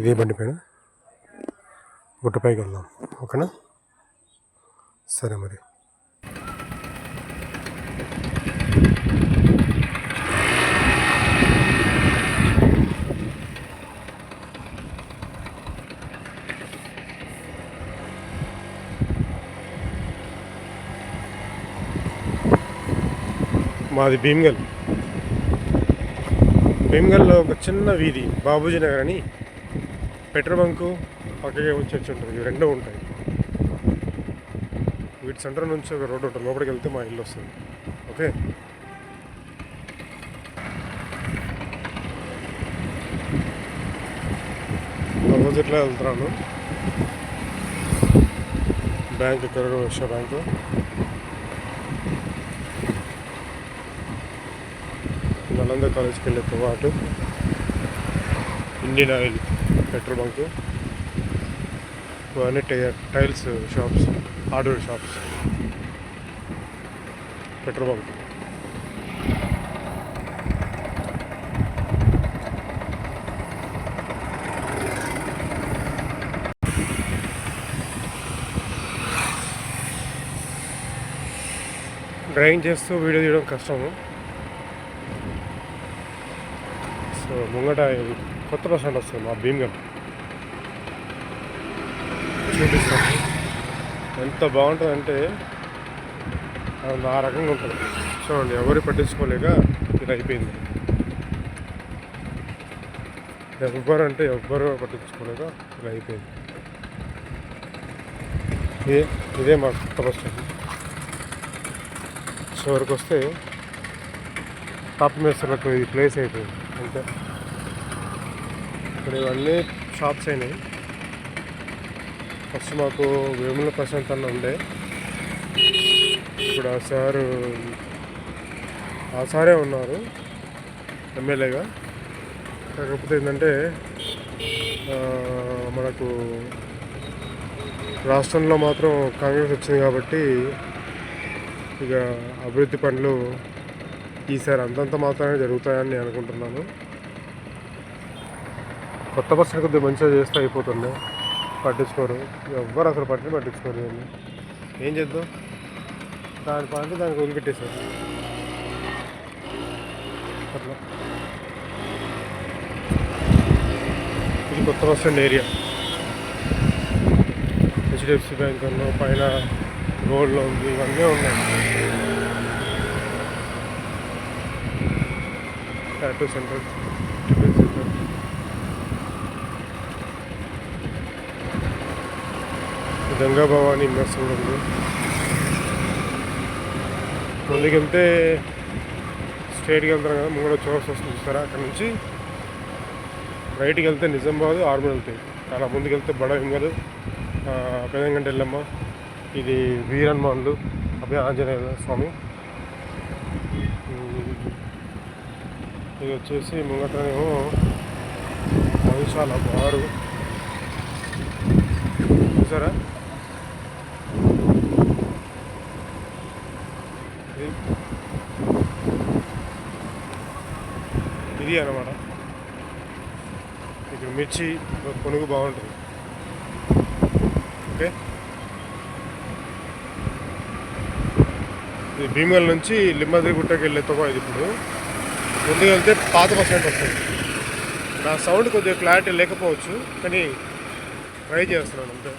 ఇదే బండి పైన గుట్టపైకి వెళ్దాం, ఓకేనా? సరే మరి. మాది భీమ్గల్లో ఒక చిన్న వీధి బాబూజీ నగర్ అని, పెట్రోల్ బంకు పక్కకే చర్చ్ ఉంటుంది, ఇవి రెండూ ఉంటాయి. వీటి సెంటర్ నుంచి ఒక రోడ్డు ఉంటుంది, లోపలికి వెళ్తే మా ఇల్లు వస్తుంది. ఓకే, ఆపోజిట్లో వెళ్తున్నాను. బ్యాంక్ ఇక్కడ విశ్వ బ్యాంకు. నలంద కాలేజ్కి వెళ్ళే పాటు ఇండియన్ ఆయిల్ పెట్రోల్ బంకు, ఇవన్నీ tiles shops, hardware shops, petrol bunk. Driving చేస్తూ వీడియో తీయడం కష్టము. సో ముంగట కొత్త బస్ స్టాండ్ వస్తుంది మా భీమ్గల్, చూపిస్తాను. ఎంత బాగుంటుందంటే అది ఆ రకంగా ఉంటుంది. చూడండి, ఎవరు పట్టించుకోలేక ఇది అయిపోయింది. ఎవ్వరు పట్టించుకోలేక ఇలా అయిపోయింది. ఇదే మా కొత్త బస్ స్టాండ్. చివరికి వస్తే టాప్ మేస్తర్లకు ఇది ప్లేస్ అయిపోయింది అంతే. ఇక్కడ ఇవన్నీ షాప్స్ అయినాయి. ఫస్ట్ మాకు వేముల ప్రశాంత్ అన్న ఉండే, ఇప్పుడు ఆ సారే ఉన్నారు ఎమ్మెల్యేగా. కాకపోతే ఏంటంటే మనకు రాష్ట్రంలో మాత్రం కాంగ్రెస్ వచ్చింది కాబట్టి ఇక అభివృద్ధి పనులు ఈసారి అంతంత మాత్రమే జరుగుతాయని నేను అనుకుంటున్నాను. కొత్త బస్సులు కొద్దిగా మంచిగా చేస్తే అయిపోతుంది. పట్టించుకోరు, ఎవ్వరు అసలు పట్టించుకోరు. ఏం చేద్దాం, దాని పని దానికి వదిలిపెట్టేశారు అట్లా. ఇది కొత్త bus stand area. HDFC bank ఉన్న పైన రోడ్లో ఉంది, ఇవన్నీ ఉన్నాయి. Tattoo centre, tiffin centre, Ganga Bhavani mess కూడా ఉంది. ముందుకెళ్తే స్ట్రైట్కి వెళ్తారు కదా, ముంగడ చోర్స్ వస్తుంది చూస్తారా, అక్కడ నుంచి రైట్కి వెళ్తే నిజామాబాద్, ఆర్మూర్ వెళ్తాయి. అలా ముందుకెళ్తే బడ హింగలు, పెదంగంట ఎల్లమ్మ, ఇది వీరన్మాన్లు, అభయ ఆంజనేయ స్వామి. ఇది వచ్చేసి ముంగటనేమో మహిషాల బారు చూసారా. ఇది అన్నమాట. ఇక్కడ మిర్చి కొనుగు బాగుంటుంది. ఓకే, ఇది భీమ్గల్ నుంచి లింబాద్రి గుట్టకి వెళ్ళే తోవ. ఇది ఇప్పుడు ముందుకు వెళ్తే పాత బస్ స్టాండ్ వస్తుంది. నా సౌండ్ కొద్దిగా క్లారిటీ లేకపోవచ్చు, కానీ ట్రై చేస్తున్నాను అంతే.